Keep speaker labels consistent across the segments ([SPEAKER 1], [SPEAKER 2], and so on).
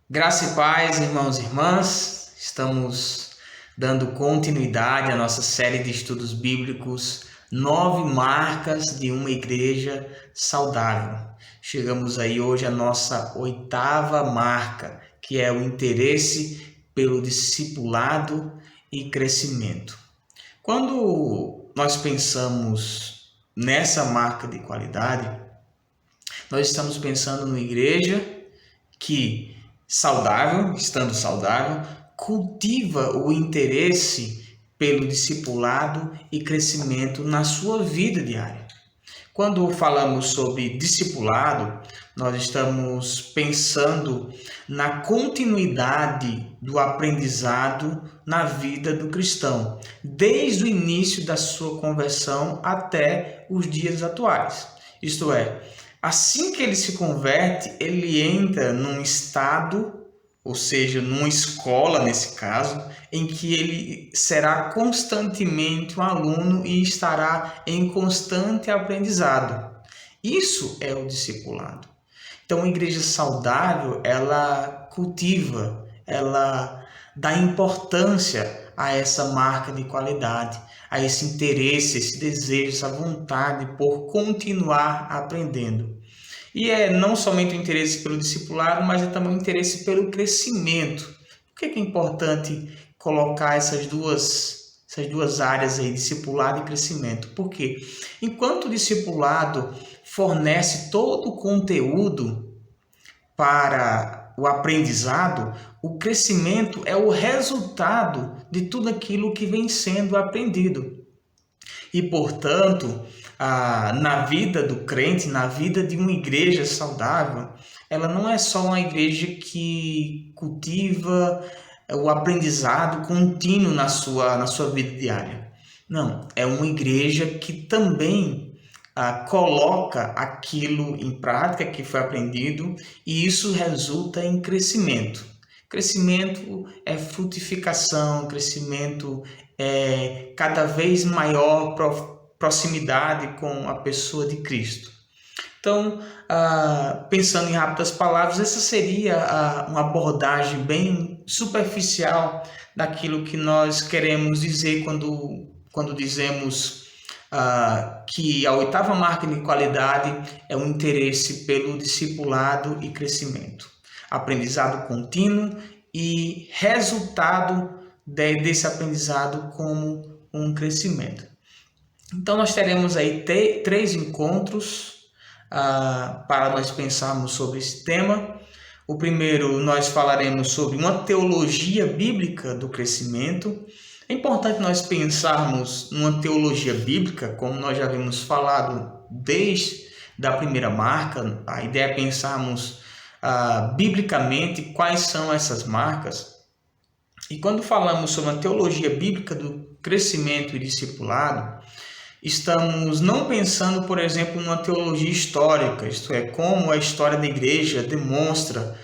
[SPEAKER 1] Graça e paz, irmãos e irmãs, estamos dando continuidade à nossa série de estudos bíblicos, 9 marcas de uma igreja saudável. Chegamos aí hoje à nossa 8ª marca, que é o interesse pelo discipulado e crescimento. Quando nós pensamos nessa marca de qualidade, nós estamos pensando numa igreja que saudável, estando saudável, cultiva o interesse pelo discipulado e crescimento na sua vida diária. Quando falamos sobre discipulado, nós estamos pensando na continuidade do aprendizado na vida do cristão, desde o início da sua conversão até os dias atuais. Isto é, assim que ele se converte, ele entra num estado, ou seja, numa escola nesse caso, em que ele será constantemente um aluno e estará em constante aprendizado. Isso é o discipulado. Então, a igreja saudável, ela cultiva, ela dá importância a essa marca de qualidade, a esse interesse, esse desejo, essa vontade por continuar aprendendo. E é não somente o interesse pelo discipulado, mas é também o interesse pelo crescimento. Por que é importante colocar essas duas áreas aí, discipulado e crescimento? Porque enquanto o discipulado fornece todo o conteúdo para o aprendizado, o crescimento é o resultado de tudo aquilo que vem sendo aprendido. E, portanto, na vida do crente, na vida de uma igreja saudável, ela não é só uma igreja que cultiva o aprendizado contínuo na sua vida diária. Não, é uma igreja que também coloca aquilo em prática que foi aprendido e isso resulta em crescimento. Crescimento é frutificação, crescimento é cada vez maior proximidade com a pessoa de Cristo. Então, pensando em rápidas palavras, essa seria uma abordagem bem superficial daquilo que nós queremos dizer quando dizemos que a 8ª marca de qualidade é o interesse pelo discipulado e crescimento. Aprendizado contínuo e resultado desse aprendizado como um crescimento. Então, nós teremos aí 3 encontros para nós pensarmos sobre esse tema. O primeiro, nós falaremos sobre uma teologia bíblica do crescimento. É importante nós pensarmos numa teologia bíblica, como nós já havíamos falado desde a primeira marca. A ideia é pensarmos biblicamente quais são essas marcas. E quando falamos sobre uma teologia bíblica do crescimento e discipulado, estamos não pensando, por exemplo, numa teologia histórica, isto é, como a história da igreja demonstra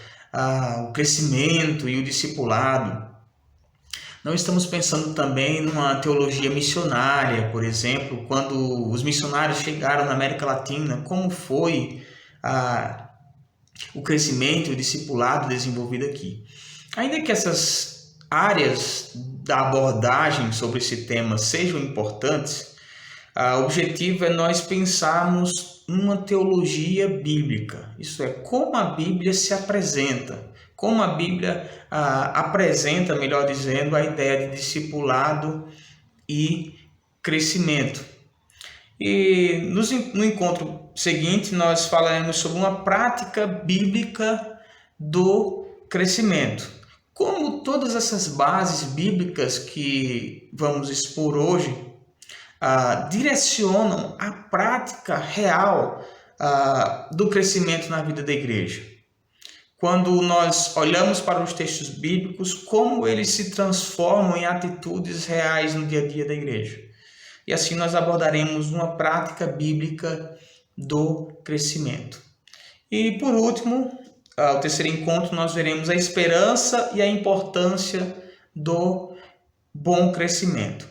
[SPEAKER 1] o crescimento e o discipulado. Não estamos pensando também numa teologia missionária, por exemplo, quando os missionários chegaram na América Latina, como foi o crescimento e o discipulado desenvolvido aqui. Ainda que essas áreas da abordagem sobre esse tema sejam importantes, o objetivo é nós pensarmos numa teologia bíblica, isso é, como a Bíblia se apresenta, como a Bíblia apresenta, melhor dizendo, a ideia de discipulado e crescimento. E no encontro seguinte, nós falaremos sobre uma prática bíblica do crescimento. Como todas essas bases bíblicas que vamos expor hoje direcionam a prática real do crescimento na vida da igreja. Quando nós olhamos para os textos bíblicos, como eles se transformam em atitudes reais no dia a dia da igreja. E assim nós abordaremos uma prática bíblica do crescimento. E por último, o terceiro encontro, nós veremos a esperança e a importância do bom crescimento.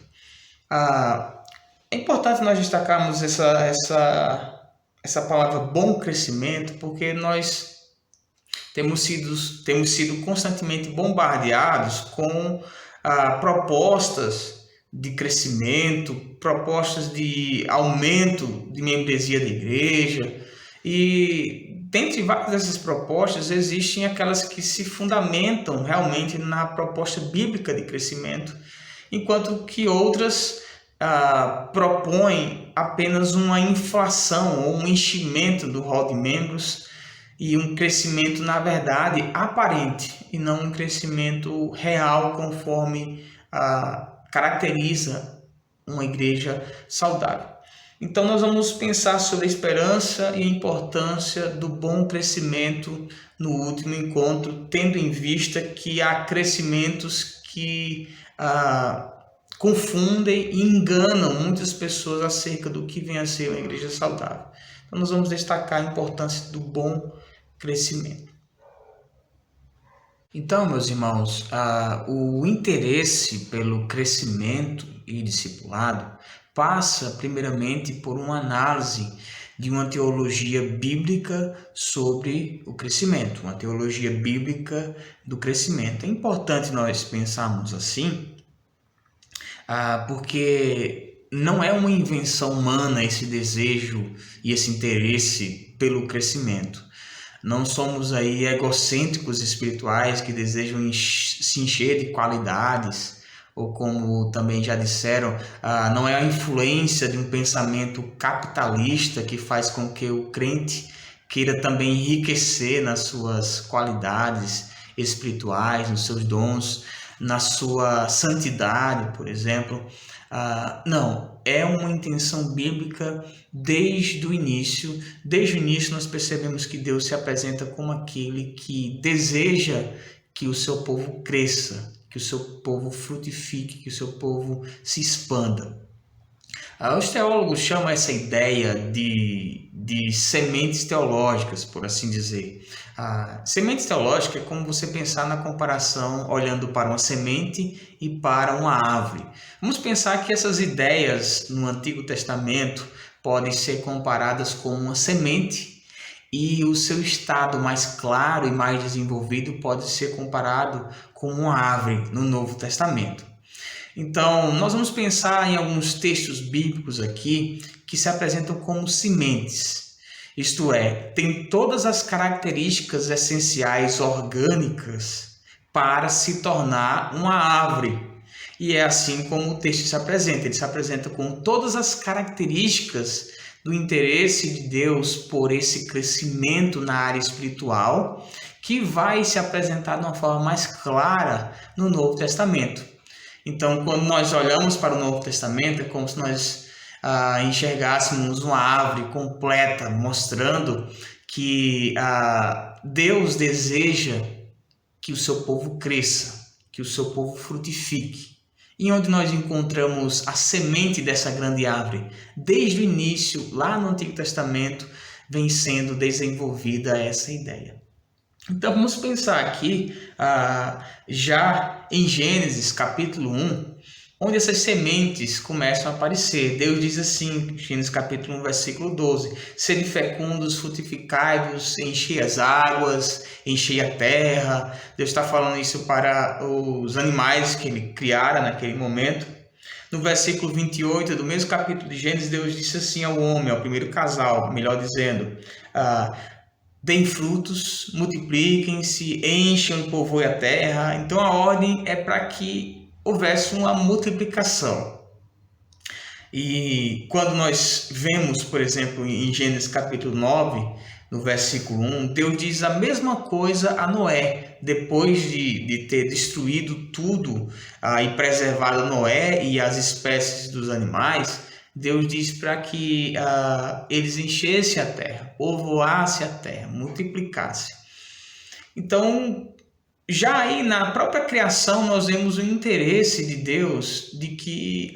[SPEAKER 1] É importante nós destacarmos essa palavra bom crescimento, porque nós Temos sido constantemente bombardeados com propostas de crescimento, propostas de aumento de membresia da igreja, e dentre várias dessas propostas existem aquelas que se fundamentam realmente na proposta bíblica de crescimento, enquanto que outras propõem apenas uma inflação ou um enchimento do rol de membros e um crescimento, na verdade, aparente e não um crescimento real conforme caracteriza uma igreja saudável. Então nós vamos pensar sobre a esperança e a importância do bom crescimento no último encontro, tendo em vista que há crescimentos que confundem e enganam muitas pessoas acerca do que vem a ser uma igreja saudável. Então nós vamos destacar a importância do bom crescimento. Então, meus irmãos, o interesse pelo crescimento e discipulado passa primeiramente por uma análise de uma teologia bíblica sobre o crescimento, uma teologia bíblica do crescimento. É importante nós pensarmos assim, porque não é uma invenção humana esse desejo e esse interesse pelo crescimento. Não somos aí egocêntricos espirituais que desejam se encher de qualidades, ou como também já disseram, não é a influência de um pensamento capitalista que faz com que o crente queira também enriquecer nas suas qualidades espirituais, nos seus dons, na sua santidade, por exemplo. Não, é uma intenção bíblica desde o início. Desde o início nós percebemos que Deus se apresenta como aquele que deseja que o seu povo cresça, que o seu povo frutifique, que o seu povo se expanda. Os teólogos chamam essa ideia de sementes teológicas, por assim dizer. Sementes teológicas é como você pensar na comparação olhando para uma semente e para uma árvore. Vamos pensar que essas ideias no Antigo Testamento podem ser comparadas com uma semente, e o seu estado mais claro e mais desenvolvido pode ser comparado com uma árvore no Novo Testamento. Então, nós vamos pensar em alguns textos bíblicos aqui que se apresentam como sementes. Isto é, tem todas as características essenciais orgânicas para se tornar uma árvore. E é assim como o texto se apresenta. Ele se apresenta com todas as características do interesse de Deus por esse crescimento na área espiritual, que vai se apresentar de uma forma mais clara no Novo Testamento. Então, quando nós olhamos para o Novo Testamento, é como se nós enxergássemos uma árvore completa, mostrando que Deus deseja que o seu povo cresça, que o seu povo frutifique. E onde nós encontramos a semente dessa grande árvore? Desde o início, lá no Antigo Testamento, vem sendo desenvolvida essa ideia. Então vamos pensar aqui já em Gênesis capítulo 1, onde essas sementes começam a aparecer. Deus diz assim, Gênesis capítulo 1, versículo 12: serem fecundos, frutificai-vos, enchei as águas, enchei a terra. Deus está falando isso para os animais que ele criara naquele momento. No versículo 28 do mesmo capítulo de Gênesis, Deus disse assim ao homem, ao primeiro casal, melhor dizendo: deem frutos, multipliquem-se, encham e povoem a terra. Então a ordem é para que houvesse uma multiplicação. E quando nós vemos, por exemplo, em Gênesis capítulo 9, no versículo 1, Deus diz a mesma coisa a Noé, depois de ter destruído tudo e preservado Noé e as espécies dos animais. Deus diz para que eles enchessem a terra, povoassem a terra, multiplicassem. Então, já aí na própria criação nós vemos o interesse de Deus de que,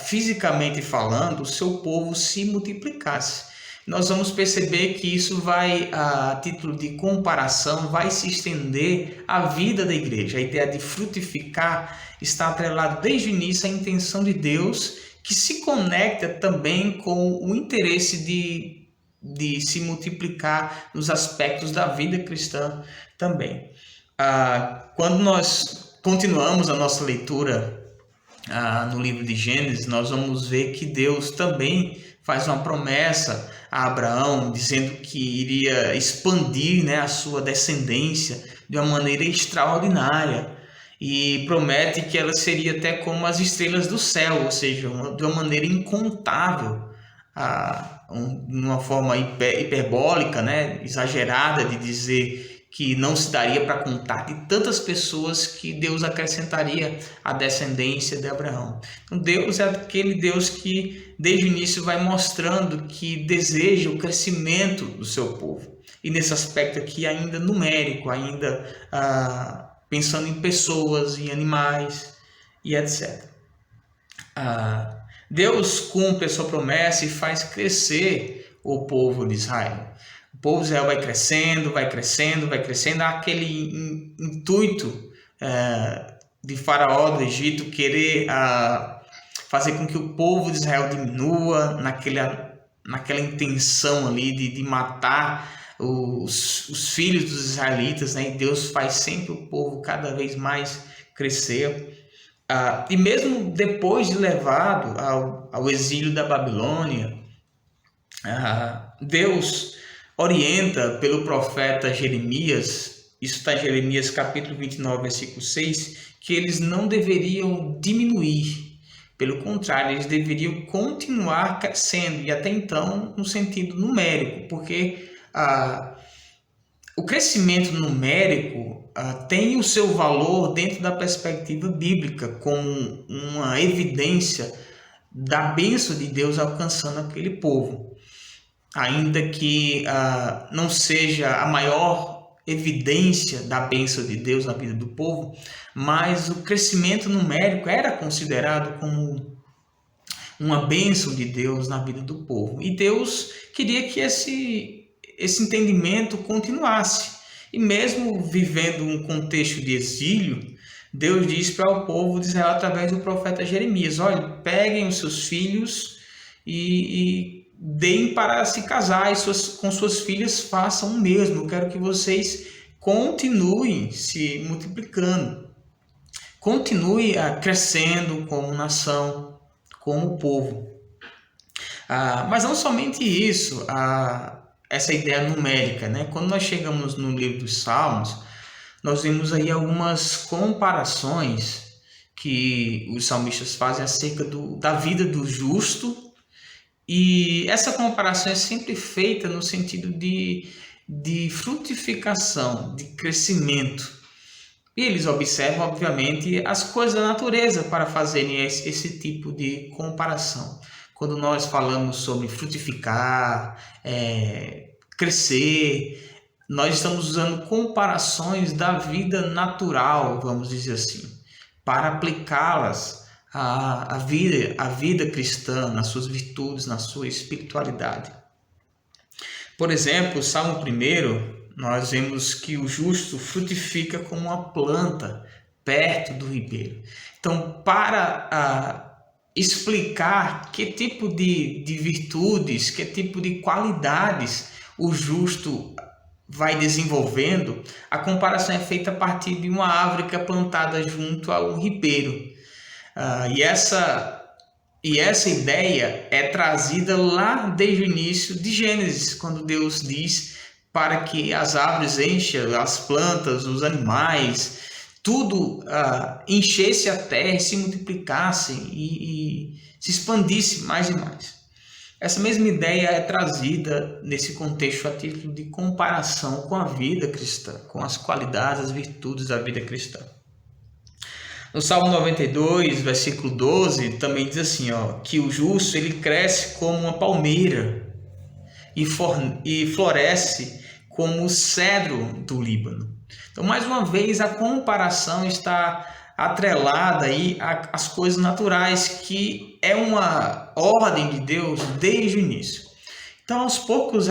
[SPEAKER 1] fisicamente falando, o seu povo se multiplicasse. Nós vamos perceber que isso vai, a título de comparação, vai se estender à vida da igreja. A ideia de frutificar está atrelada desde o início à intenção de Deus, que se conecta também com o interesse de de se multiplicar nos aspectos da vida cristã também. Quando nós continuamos a nossa leitura no livro de Gênesis, nós vamos ver que Deus também faz uma promessa a Abraão, dizendo que iria expandir, né, a sua descendência de uma maneira extraordinária, e promete que ela seria até como as estrelas do céu, ou seja, de uma maneira incontável, uma forma hiperbólica, né, exagerada de dizer que não se daria para contar, de tantas pessoas que Deus acrescentaria à descendência de Abraão. Então Deus é aquele Deus que desde o início vai mostrando que deseja o crescimento do seu povo. E nesse aspecto aqui ainda numérico, ainda pensando em pessoas, em animais e etc. Deus cumpre a sua promessa e faz crescer o povo de Israel. O povo de Israel vai crescendo, vai crescendo, vai crescendo. Há aquele intuito de Faraó do Egito querer fazer com que o povo de Israel diminua, naquela intenção ali de matar os filhos dos israelitas, né? E Deus faz sempre o povo cada vez mais crescer. E mesmo depois de levado ao exílio da Babilônia, Deus orienta pelo profeta Jeremias, isso está em Jeremias capítulo 29, versículo 6, que eles não deveriam diminuir, pelo contrário, eles deveriam continuar crescendo, e até então no sentido numérico, porque o crescimento numérico tem o seu valor dentro da perspectiva bíblica, como uma evidência da bênção de Deus alcançando aquele povo. Ainda que não seja a maior evidência da bênção de Deus na vida do povo, mas o crescimento numérico era considerado como uma bênção de Deus na vida do povo. E Deus queria que esse entendimento continuasse. E mesmo vivendo um contexto de exílio, Deus diz para o povo de Israel através do profeta Jeremias: olha, peguem os seus filhos e deem para se casar, e com suas filhas façam o mesmo. Eu quero que vocês continuem se multiplicando, continue crescendo como nação, como povo. Mas não somente isso, essa ideia numérica, né? Quando nós chegamos no livro dos Salmos, nós vemos aí algumas comparações que os salmistas fazem acerca da vida do justo, e essa comparação é sempre feita no sentido de frutificação, de crescimento. E eles observam, obviamente, as coisas da natureza para fazerem esse tipo de comparação. Quando nós falamos sobre frutificar, crescer, nós estamos usando comparações da vida natural, vamos dizer assim, para aplicá-las à vida cristã, nas suas virtudes, na sua espiritualidade. Por exemplo, o Salmo 1, nós vemos que o justo frutifica como uma planta perto do ribeiro. Então, para explicar que tipo de virtudes, que tipo de qualidades o justo vai desenvolvendo, a comparação é feita a partir de uma árvore que é plantada junto a um ribeiro. E essa ideia é trazida lá desde o início de Gênesis, quando Deus diz para que as árvores encham, as plantas, os animais, tudo enchesse a terra, se multiplicasse e se expandisse mais e mais. Essa mesma ideia é trazida nesse contexto a título de comparação com a vida cristã, com as qualidades, as virtudes da vida cristã. No Salmo 92, versículo 12, também diz assim, que o justo ele cresce como uma palmeira e floresce como o cedro do Líbano. Então, mais uma vez, a comparação está atrelada aí às coisas naturais, que é uma ordem de Deus desde o início. Então, aos poucos,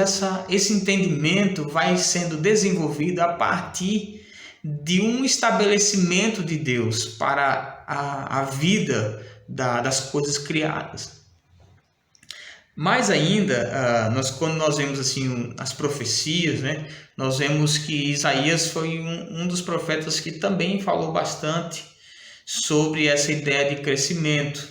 [SPEAKER 1] esse entendimento vai sendo desenvolvido a partir de um estabelecimento de Deus para a vida das coisas criadas. Mais ainda, quando nós vemos assim as profecias, né, nós vemos que Isaías foi um dos profetas que também falou bastante sobre essa ideia de crescimento.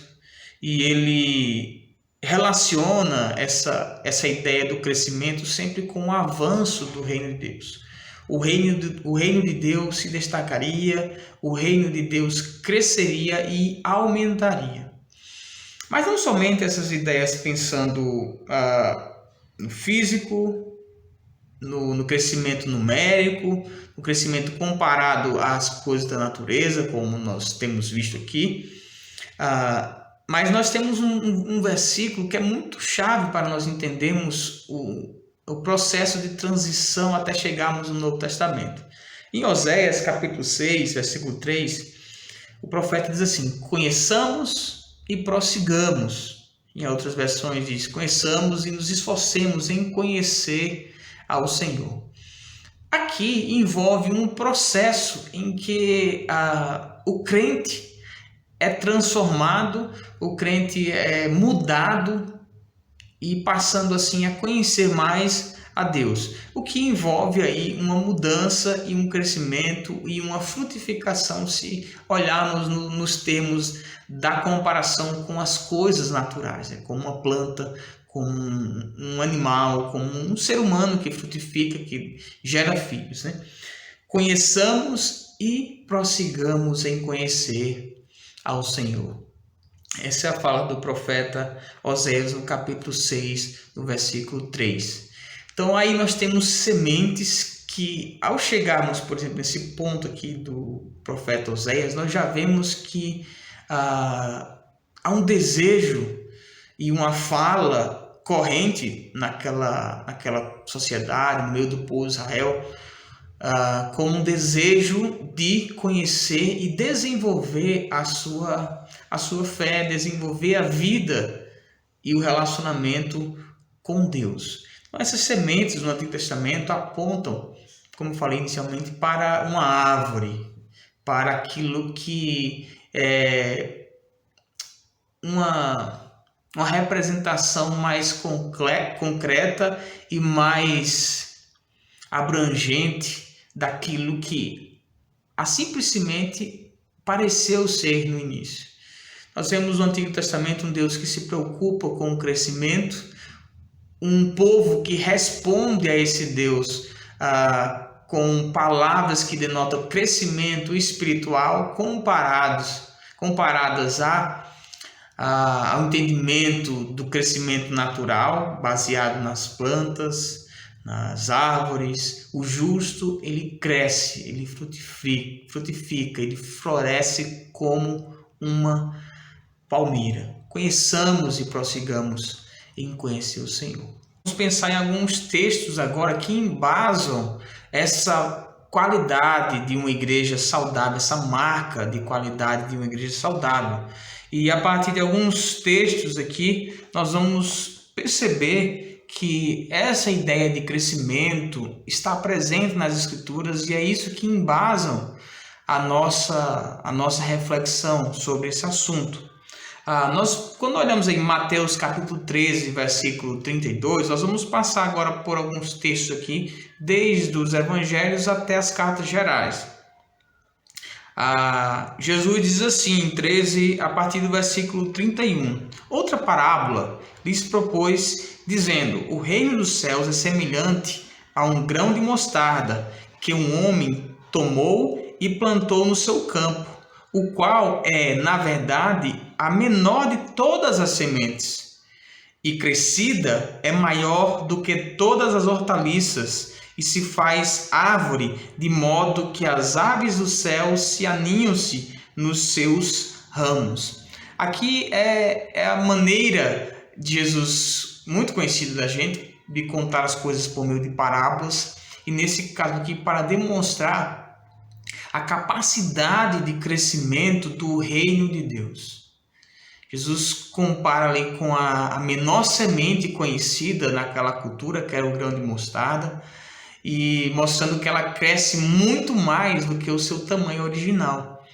[SPEAKER 1] E ele relaciona essa ideia do crescimento sempre com o avanço do reino de Deus. O reino de Deus se destacaria, o reino de Deus cresceria e aumentaria. Mas não somente essas ideias pensando no físico, no crescimento numérico, no crescimento comparado às coisas da natureza, como nós temos visto aqui, mas nós temos um versículo que é muito chave para nós entendermos o processo de transição até chegarmos no Novo Testamento. Em Oséias capítulo 6, versículo 3, o profeta diz assim: conheçamos e prossigamos. Em outras versões diz: conheçamos e nos esforcemos em conhecer ao Senhor. Aqui envolve um processo em que o crente é transformado, o crente é mudado e passando assim a conhecer mais a Deus, o que envolve aí uma mudança e um crescimento e uma frutificação, se olharmos nos termos da comparação com as coisas naturais, como uma planta, como um animal, como um ser humano que frutifica, que gera filhos, né? Conheçamos e prossigamos em conhecer ao Senhor. Essa é a fala do profeta Oséias no capítulo 6, no versículo 3. Então aí nós temos sementes que, ao chegarmos, por exemplo, nesse ponto aqui do profeta Oséias, nós já vemos que há um desejo e uma fala corrente naquela sociedade, no meio do povo de Israel, como um desejo de conhecer e desenvolver a sua fé, desenvolver a vida e o relacionamento com Deus. Então, essas sementes no Antigo Testamento apontam, como falei inicialmente, para uma árvore, para aquilo que é uma representação mais concreta e mais abrangente daquilo que simplesmente pareceu ser no início. Nós vemos no Antigo Testamento um Deus que se preocupa com o crescimento, um povo que responde a esse Deus com palavras que denotam crescimento espiritual comparadas ao entendimento do crescimento natural, baseado nas plantas, nas árvores. O justo, ele cresce, ele frutifica, ele floresce como uma palmeira. Conheçamos e prossigamos em conhecer o Senhor. Vamos pensar em alguns textos agora que embasam essa qualidade de uma igreja saudável, essa marca de qualidade de uma igreja saudável. E a partir de alguns textos aqui, nós vamos perceber que essa ideia de crescimento está presente nas Escrituras e é isso que embasam a nossa reflexão sobre esse assunto. Quando olhamos em Mateus capítulo 13, versículo 32, nós vamos passar agora por alguns textos aqui, desde os evangelhos até as cartas gerais. Jesus diz assim, em 13, a partir do versículo 31. Outra parábola lhes propôs, dizendo: o reino dos céus é semelhante a um grão de mostarda, que um homem tomou e plantou no seu campo, o qual é, na verdade, a menor de todas as sementes, e crescida é maior do que todas as hortaliças, e se faz árvore, de modo que as aves do céu se aninham-se nos seus ramos. Aqui é a maneira de Jesus, muito conhecida da gente, de contar as coisas por meio de parábolas, e nesse caso aqui para demonstrar a capacidade de crescimento do reino de Deus. Jesus compara ali com a menor semente conhecida naquela cultura, que era o grão de mostarda, e mostrando que ela cresce muito mais do que o seu tamanho original.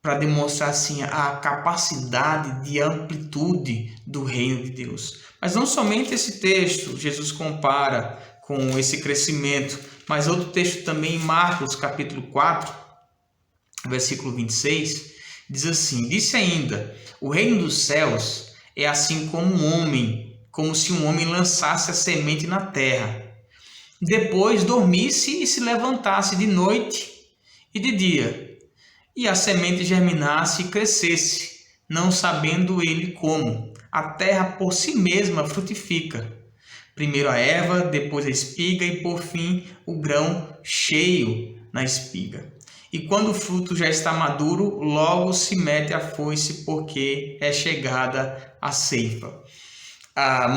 [SPEAKER 1] para demonstrar assim a capacidade de amplitude do reino de Deus. Mas não somente esse texto Jesus compara com esse crescimento, mas outro texto também em Marcos capítulo 4, versículo 26, diz assim: disse ainda, o reino dos céus é assim como se um homem lançasse a semente na terra, depois dormisse e se levantasse de noite e de dia, e a semente germinasse e crescesse, não sabendo ele como. A terra por si mesma frutifica. Primeiro a erva, depois a espiga e por fim o grão cheio na espiga. E quando o fruto já está maduro, logo se mete a foice, porque é chegada a ceifa.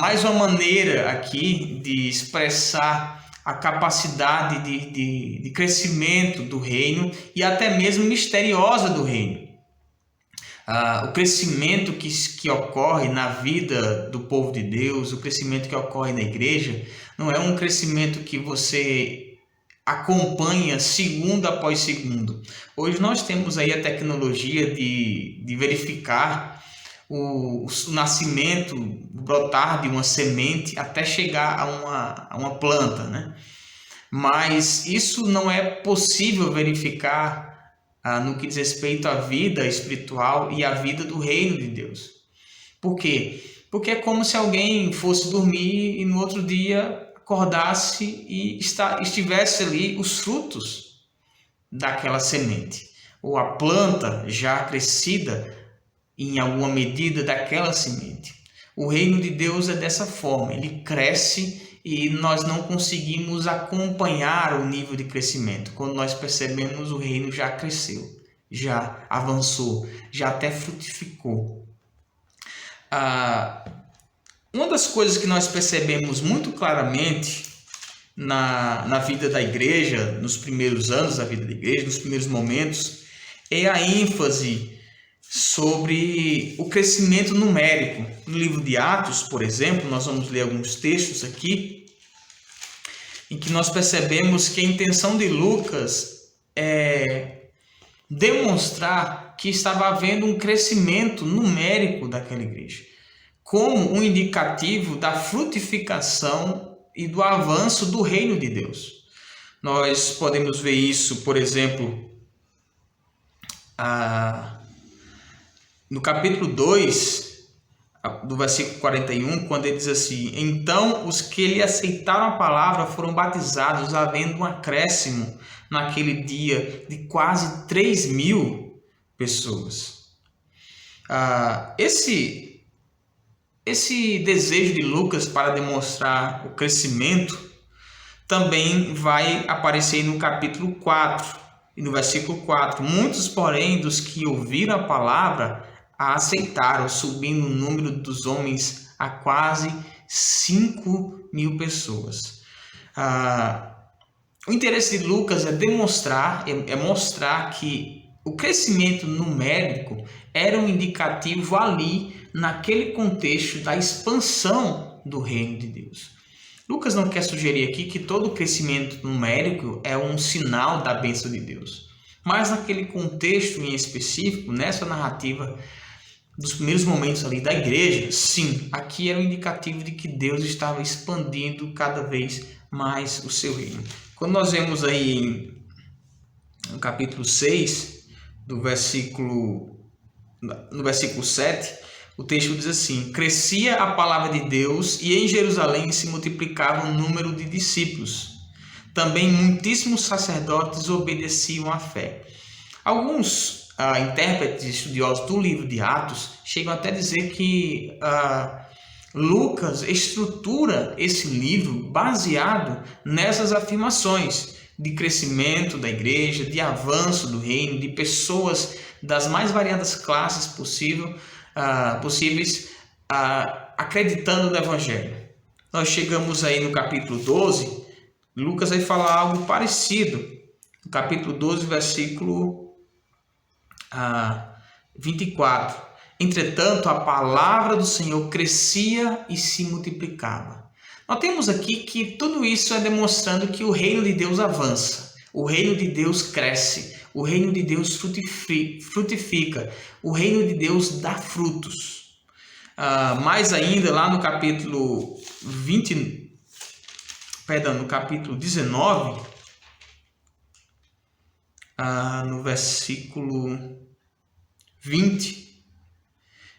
[SPEAKER 1] Mais uma maneira aqui de expressar a capacidade de crescimento do reino e até mesmo misteriosa do reino. O crescimento que ocorre na vida do povo de Deus, o crescimento que ocorre na igreja, não é um crescimento que você acompanha segundo após segundo. Hoje nós temos aí a tecnologia de verificar o nascimento, o brotar de uma semente até chegar a uma planta, né? Mas isso não é possível verificar no que diz respeito à vida espiritual e à vida do reino de Deus. Por quê? Porque é como se alguém fosse dormir e no outro dia acordasse e estivesse ali os frutos daquela semente, ou a planta já crescida em alguma medida daquela semente. O reino de Deus é dessa forma, ele cresce e nós não conseguimos acompanhar o nível de crescimento. Quando nós percebemos, o reino já cresceu, já avançou, já até frutificou. Uma das coisas que nós percebemos muito claramente na vida da igreja, nos primeiros anos da vida da igreja, nos primeiros momentos, é a ênfase sobre o crescimento numérico. No livro de Atos, por exemplo, nós vamos ler alguns textos aqui, em que nós percebemos que a intenção de Lucas é demonstrar que estava havendo um crescimento numérico daquela igreja, como um indicativo da frutificação e do avanço do reino de Deus. Nós podemos ver isso, por exemplo, no capítulo 2, do versículo 41, quando ele diz assim: então os que lhe aceitaram a palavra foram batizados, havendo um acréscimo naquele dia de quase 3.000 pessoas. Esse desejo de Lucas para demonstrar o crescimento também vai aparecer no capítulo 4 e no versículo 4. Muitos, porém, dos que ouviram a palavra a aceitaram, subindo o número dos homens a quase 5.000 pessoas. O interesse de Lucas é mostrar que o crescimento numérico era um indicativo ali, naquele contexto da expansão do reino de Deus. Lucas não quer sugerir aqui que todo crescimento numérico é um sinal da bênção de Deus, mas naquele contexto em específico, nessa narrativa dos primeiros momentos ali da igreja, sim, aqui era um indicativo de que Deus estava expandindo cada vez mais o seu reino. Quando nós vemos aí no capítulo 6, no versículo 7, o texto diz assim: crescia a palavra de Deus e em Jerusalém se multiplicava o número de discípulos. Também muitíssimos sacerdotes obedeciam à fé. Alguns intérpretes estudiosos do livro de Atos chegam até a dizer que Lucas estrutura esse livro baseado nessas afirmações de crescimento da igreja, de avanço do reino, de pessoas das mais variadas classes possíveis acreditando no evangelho. Nós chegamos aí no capítulo 12, Lucas vai falar algo parecido. No capítulo 12, versículo 24. Entretanto, a palavra do Senhor crescia e se multiplicava. Nós temos aqui que tudo isso é demonstrando que o reino de Deus avança. O reino de Deus cresce, o reino de Deus frutifica, o reino de Deus dá frutos. Mais ainda, lá no capítulo 19, no versículo 20,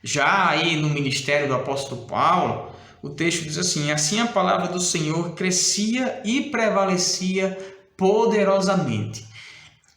[SPEAKER 1] já aí no ministério do apóstolo Paulo, o texto diz assim: assim a palavra do Senhor crescia e prevalecia poderosamente.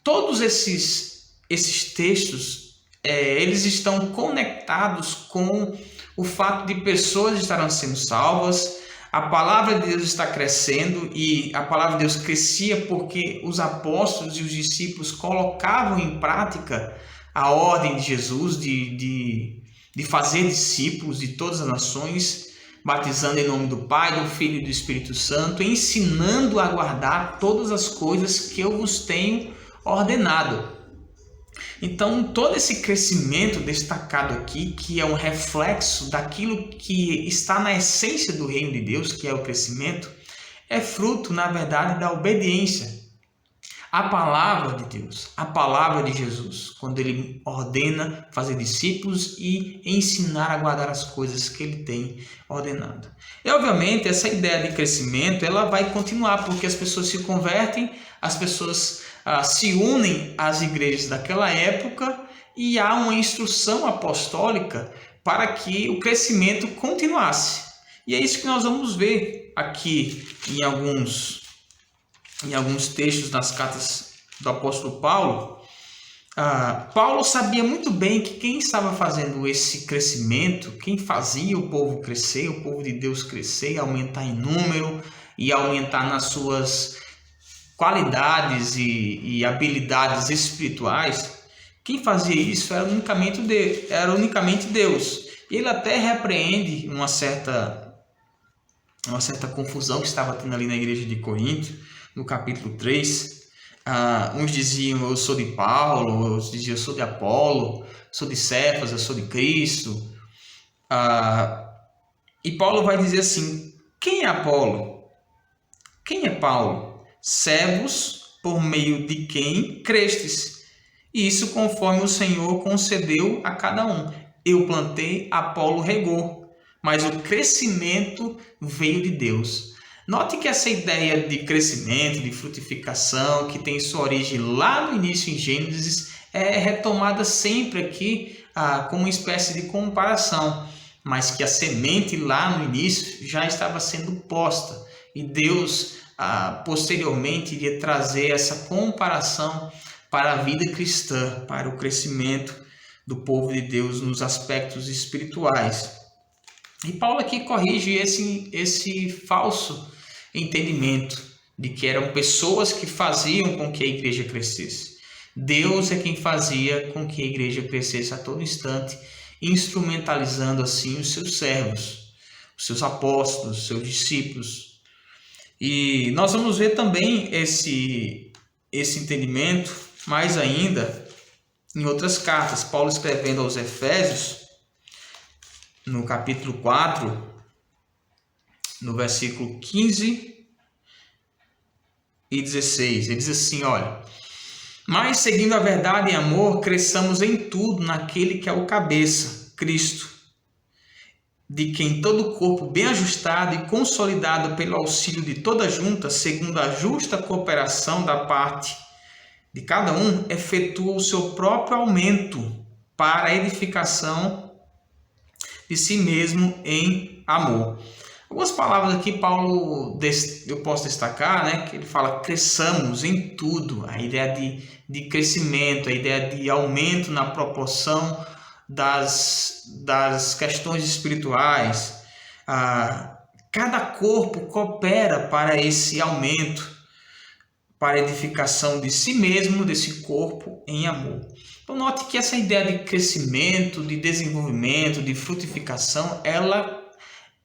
[SPEAKER 1] Todos esses textos, eles estão conectados com o fato de pessoas estarem sendo salvas, a palavra de Deus está crescendo, e a palavra de Deus crescia porque os apóstolos e os discípulos colocavam em prática a ordem de Jesus de fazer discípulos de todas as nações, batizando em nome do Pai, do Filho e do Espírito Santo, ensinando a guardar todas as coisas que eu vos tenho ordenado. Então, todo esse crescimento destacado aqui, que é um reflexo daquilo que está na essência do reino de Deus, que é o crescimento, é fruto, na verdade, da obediência à palavra de Deus, à palavra de Jesus, quando ele ordena fazer discípulos e ensinar a guardar as coisas que ele tem ordenado. E, obviamente, essa ideia de crescimento ela vai continuar, porque as pessoas se convertem, as pessoas se unem às igrejas daquela época e há uma instrução apostólica para que o crescimento continuasse. E é isso que nós vamos ver aqui em alguns textos nas cartas do apóstolo Paulo. Paulo sabia muito bem que quem estava fazendo esse crescimento, quem fazia o povo crescer, o povo de Deus crescer e aumentar em número e aumentar nas suas qualidades e habilidades espirituais, quem fazia isso era unicamente Deus. E ele até repreende uma certa confusão que estava tendo ali na igreja de Corinto, no capítulo 3. Uns diziam eu sou de Paulo, outros diziam eu sou de Apolo, sou de Cefas, eu sou de Cristo. E Paulo vai dizer assim: quem é Apolo? Quem é Paulo? Servos por meio de quem crestes, e isso conforme o Senhor concedeu a cada um. Eu plantei, Apolo regou, mas o crescimento veio de Deus. Note que essa ideia de crescimento, de frutificação, que tem sua origem lá no início em Gênesis, é retomada sempre aqui como uma espécie de comparação, mas que a semente lá no início já estava sendo posta, e Deus posteriormente iria trazer essa comparação para a vida cristã, para o crescimento do povo de Deus nos aspectos espirituais. E Paulo aqui corrige esse falso entendimento de que eram pessoas que faziam com que a igreja crescesse. Deus é quem fazia com que a igreja crescesse a todo instante, instrumentalizando assim os seus servos, os seus apóstolos, os seus discípulos. E nós vamos ver também esse entendimento mais ainda em outras cartas. Paulo escrevendo aos Efésios, no capítulo 4, no versículo 15 e 16, ele diz assim, olha: mas seguindo a verdade em amor, cresçamos em tudo naquele que é o cabeça, Cristo, de quem todo o corpo bem ajustado e consolidado pelo auxílio de toda junta, segundo a justa cooperação da parte de cada um, efetua o seu próprio aumento para a edificação de si mesmo em amor. Algumas palavras aqui, Paulo, eu posso destacar, né, que ele fala cresçamos em tudo, a ideia de crescimento, a ideia de aumento na proporção das questões espirituais. Cada corpo coopera para esse aumento, para a edificação de si mesmo, desse corpo em amor. Então note que essa ideia de crescimento, de desenvolvimento, de frutificação, ela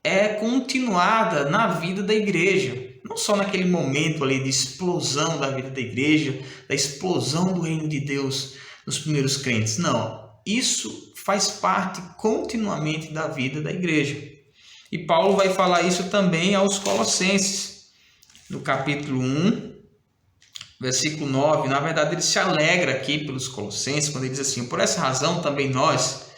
[SPEAKER 1] é continuada na vida da igreja. Não só naquele momento ali de explosão da vida da igreja, da explosão do reino de Deus nos primeiros crentes. Não, isso faz parte continuamente da vida da igreja. E Paulo vai falar isso também aos Colossenses, no capítulo 1, versículo 9, na verdade ele se alegra aqui pelos Colossenses, quando ele diz assim: por essa razão também nós,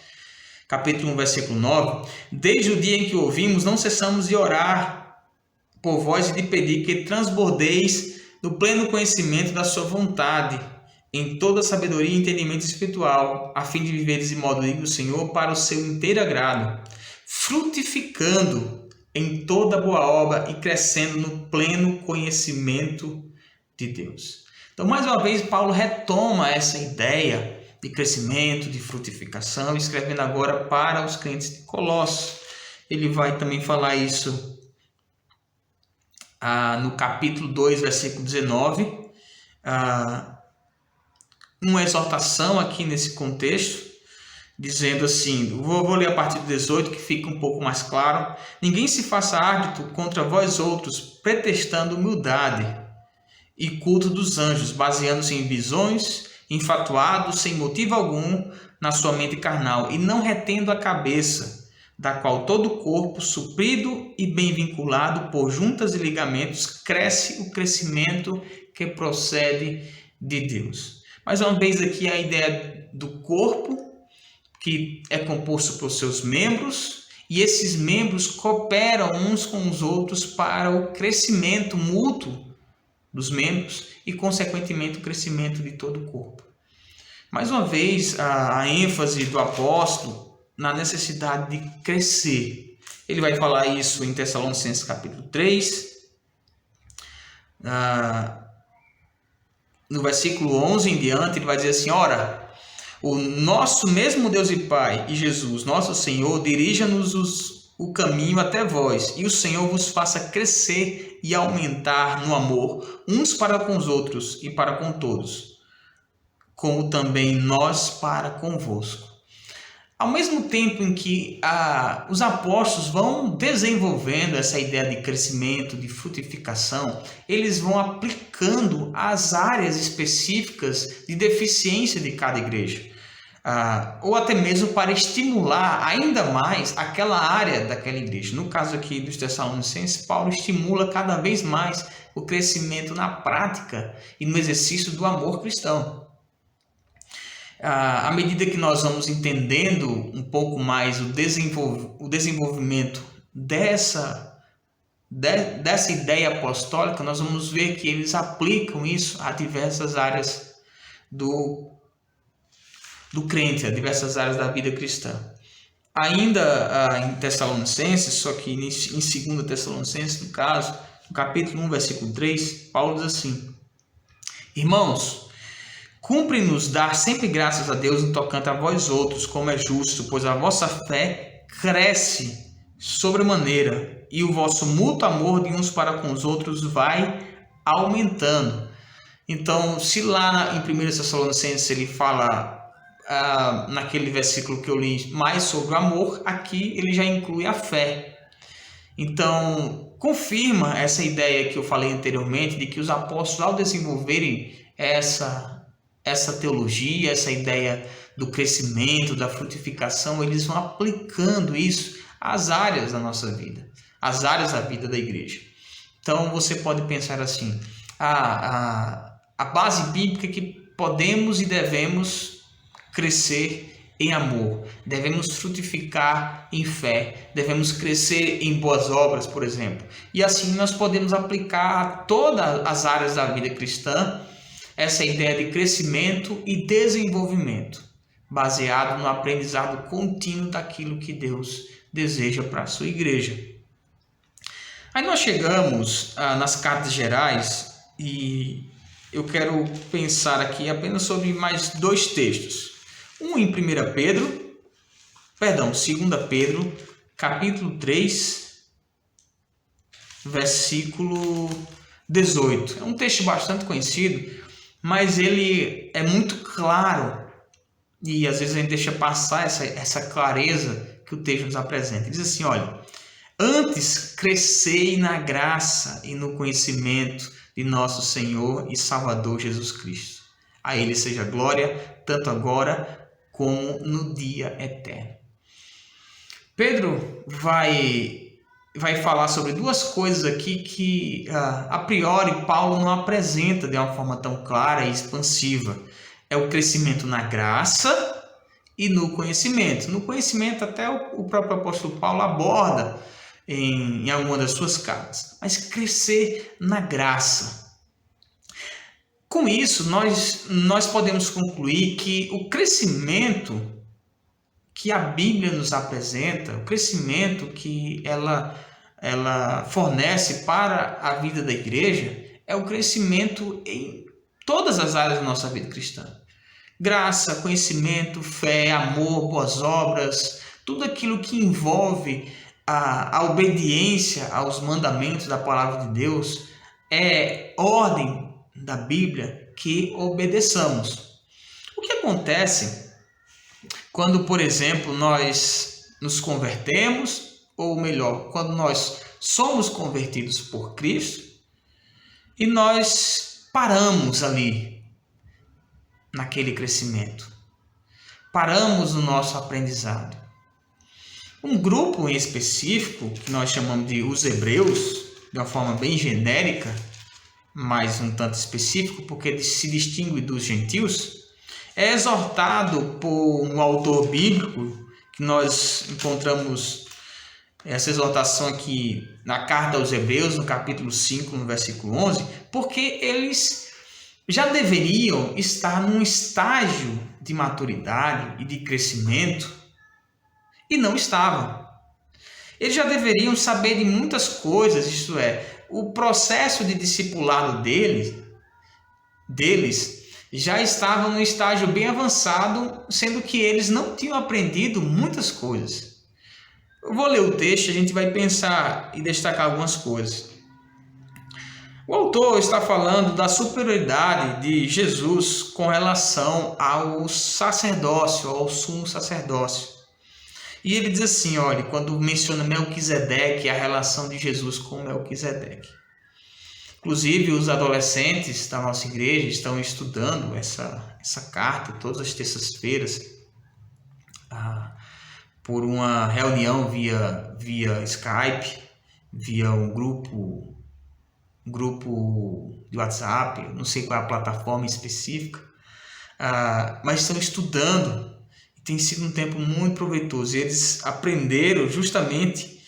[SPEAKER 1] capítulo 1, versículo 9, desde o dia em que ouvimos, não cessamos de orar por vós e de pedir que transbordeis no pleno conhecimento da sua vontade, em toda sabedoria e entendimento espiritual, a fim de viveres de modo digno do Senhor para o seu inteiro agrado, frutificando em toda boa obra e crescendo no pleno conhecimento de Deus. Então, mais uma vez, Paulo retoma essa ideia de crescimento, de frutificação, escrevendo agora para os crentes de Colossos. Ele vai também falar isso no capítulo 2, versículo 19, uma exortação aqui nesse contexto, dizendo assim, vou ler a partir do 18, que fica um pouco mais claro: ninguém se faça árbitro contra vós outros, pretextando humildade e culto dos anjos, baseando-se em visões, infatuado, sem motivo algum, na sua mente carnal, e não retendo a cabeça, da qual todo o corpo, suprido e bem vinculado por juntas e ligamentos, cresce o crescimento que procede de Deus. Mais uma vez aqui a ideia do corpo, que é composto por seus membros, e esses membros cooperam uns com os outros para o crescimento mútuo dos membros e, consequentemente, o crescimento de todo o corpo. Mais uma vez, a ênfase do apóstolo na necessidade de crescer. Ele vai falar isso em Tessalonicenses capítulo 3, no versículo 11 em diante, ele vai dizer assim: ora, o nosso mesmo Deus e Pai e Jesus, nosso Senhor, dirija-nos o caminho até vós, e o Senhor vos faça crescer e aumentar no amor, uns para com os outros e para com todos, como também nós para convosco. Ao mesmo tempo em que os apóstolos vão desenvolvendo essa ideia de crescimento, de frutificação, eles vão aplicando as áreas específicas de deficiência de cada igreja. Ou até mesmo para estimular ainda mais aquela área daquela igreja. No caso aqui dos Tessalonicenses, Paulo estimula cada vez mais o crescimento na prática e no exercício do amor cristão. À medida que nós vamos entendendo um pouco mais o desenvolvimento dessa ideia apostólica, nós vamos ver que eles aplicam isso a diversas áreas do crente, a diversas áreas da vida cristã. Ainda em Tessalonicenses, só que em 2 Tessalonicenses, no caso, no capítulo 1, versículo 3, Paulo diz assim: irmãos, cumpre-nos dar sempre graças a Deus no tocante a vós outros, como é justo, pois a vossa fé cresce sobremaneira, e o vosso mútuo amor de uns para com os outros vai aumentando. Então, se lá em 1 Tessalonicenses ele fala naquele versículo que eu li mais sobre o amor, aqui ele já inclui a fé. Então, confirma essa ideia que eu falei anteriormente, de que os apóstolos, ao desenvolverem essa teologia, essa ideia do crescimento, da frutificação, eles vão aplicando isso às áreas da nossa vida, às áreas da vida da igreja. Então, você pode pensar assim: a base bíblica é que podemos e devemos crescer em amor, devemos frutificar em fé, devemos crescer em boas obras, por exemplo. E assim nós podemos aplicar a todas as áreas da vida cristã essa ideia de crescimento e desenvolvimento, baseado no aprendizado contínuo daquilo que Deus deseja para a sua igreja. Aí nós chegamos nas cartas gerais, e eu quero pensar aqui apenas sobre mais dois textos. Um em 2 Pedro, capítulo 3, versículo 18. É um texto bastante conhecido, mas ele é muito claro, e às vezes a gente deixa passar essa clareza que o texto nos apresenta. Ele diz assim: olha, antes crescei na graça e no conhecimento de nosso Senhor e Salvador Jesus Cristo. A Ele seja glória, tanto agora como no dia eterno. Pedro vai vai falar sobre duas coisas aqui que, a priori, Paulo não apresenta de uma forma tão clara e expansiva. É o crescimento na graça e no conhecimento. No conhecimento, até o próprio apóstolo Paulo aborda em alguma das suas cartas. Mas crescer na graça. Com isso, nós podemos concluir que o crescimento que a Bíblia nos apresenta, o crescimento que ela fornece para a vida da igreja, é o crescimento em todas as áreas da nossa vida cristã. Graça, conhecimento, fé, amor, boas obras, tudo aquilo que envolve a obediência aos mandamentos da palavra de Deus é ordem da Bíblia que obedeçamos. O que acontece quando, por exemplo, nós nos convertemos, ou melhor, quando nós somos convertidos por Cristo e nós paramos ali naquele crescimento, paramos no nosso aprendizado. Um grupo em específico, que nós chamamos de os hebreus, de uma forma bem genérica, mas um tanto específico, porque se distingue dos gentios, é exortado por um autor bíblico, que nós encontramos essa exortação aqui na carta aos Hebreus, no capítulo 5, no versículo 11, porque eles já deveriam estar num estágio de maturidade e de crescimento e não estavam. Eles já deveriam saber de muitas coisas, isto é, o processo de discipulado deles já estava num estágio bem avançado, sendo que eles não tinham aprendido muitas coisas. Eu vou ler o texto e a gente vai pensar e destacar algumas coisas. O autor está falando da superioridade de Jesus com relação ao sacerdócio, ao sumo sacerdócio. E ele diz assim, olha, quando menciona Melquisedeque, a relação de Jesus com Melquisedeque. Inclusive, os adolescentes da nossa igreja estão estudando essa carta todas as terças-feiras por uma reunião via Skype, via um grupo de WhatsApp, não sei qual é a plataforma específica, mas estão estudando e tem sido um tempo muito proveitoso. Eles aprenderam justamente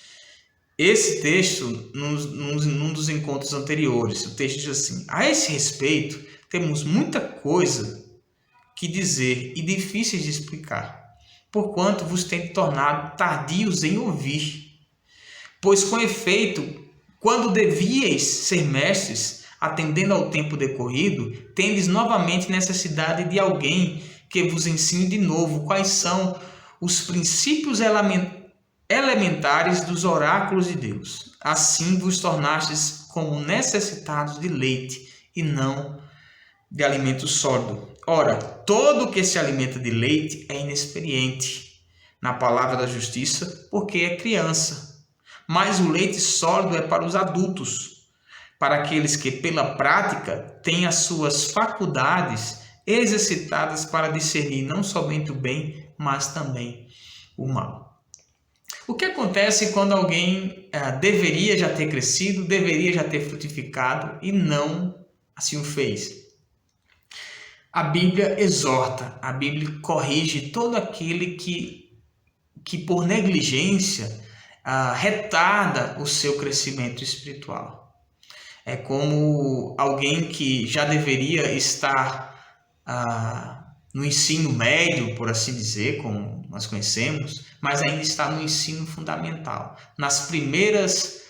[SPEAKER 1] esse texto num dos encontros anteriores. O texto diz assim: a esse respeito, temos muita coisa que dizer e difíceis de explicar, porquanto vos tenho tornado tardios em ouvir. Pois, com efeito, quando devíeis ser mestres, atendendo ao tempo decorrido, tendes novamente necessidade de alguém que vos ensine de novo quais são os princípios elementares dos oráculos de Deus. Assim vos tornastes como necessitados de leite e não de alimento sólido. Ora, todo que se alimenta de leite é inexperiente na palavra da justiça, porque é criança. Mas o leite sólido é para os adultos, para aqueles que, pela prática, têm as suas faculdades exercitadas para discernir não somente o bem, mas também o mal. O que acontece quando alguém deveria já ter crescido, deveria já ter frutificado e não assim o fez? A Bíblia exorta, a Bíblia corrige todo aquele que por negligência retarda o seu crescimento espiritual. É como alguém que já deveria estar no ensino médio, por assim dizer, como nós conhecemos, mas ainda está no ensino fundamental. Nos primeiros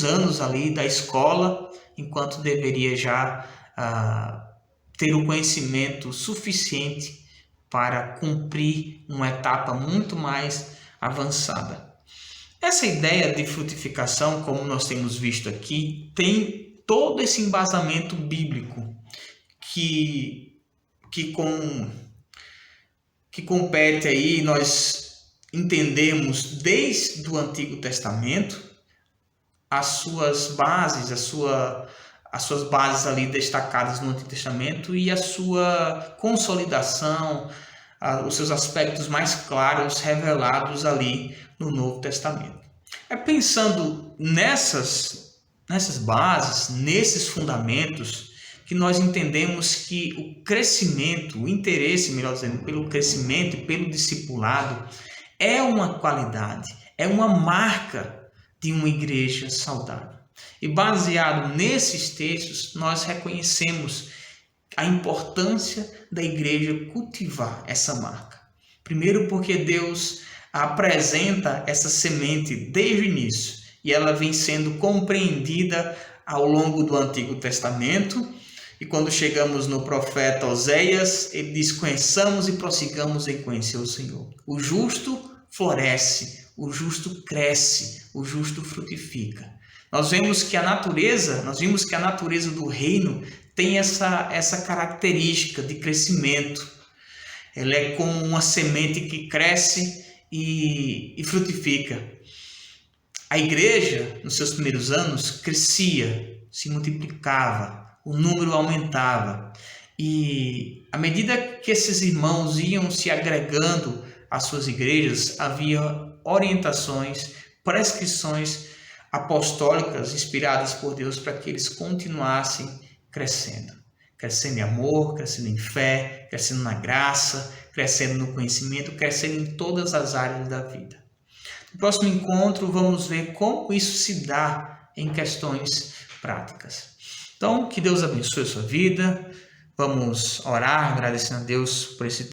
[SPEAKER 1] anos ali da escola, enquanto deveria já ter o conhecimento suficiente para cumprir uma etapa muito mais avançada. Essa ideia de frutificação, como nós temos visto aqui, tem todo esse embasamento bíblico que compete aí nós entendemos desde o Antigo Testamento as suas bases, as suas bases ali destacadas no Antigo Testamento e a sua consolidação, os seus aspectos mais claros revelados ali no Novo Testamento. É pensando nessas bases, nesses fundamentos, que nós entendemos que o crescimento, o interesse, melhor dizendo, pelo crescimento e pelo discipulado é uma qualidade, é uma marca de uma igreja saudável. E baseado nesses textos, nós reconhecemos a importância da igreja cultivar essa marca. Primeiro, porque Deus apresenta essa semente desde o início e ela vem sendo compreendida ao longo do Antigo Testamento. E quando chegamos no profeta Oséias, ele diz: conheçamos e prossigamos em conhecer o Senhor. O justo floresce, o justo cresce, o justo frutifica. Nós vimos que a natureza do reino tem essa característica de crescimento. Ela é como uma semente que cresce e frutifica. A igreja, nos seus primeiros anos, crescia, se multiplicava, o número aumentava. E à medida que esses irmãos iam se agregando às suas igrejas, havia orientações, prescrições apostólicas inspiradas por Deus para que eles continuassem crescendo. Crescendo em amor, crescendo em fé, crescendo na graça, crescendo no conhecimento, crescendo em todas as áreas da vida. No próximo encontro, vamos ver como isso se dá em questões práticas. Então, que Deus abençoe a sua vida. Vamos orar agradecendo a Deus por esse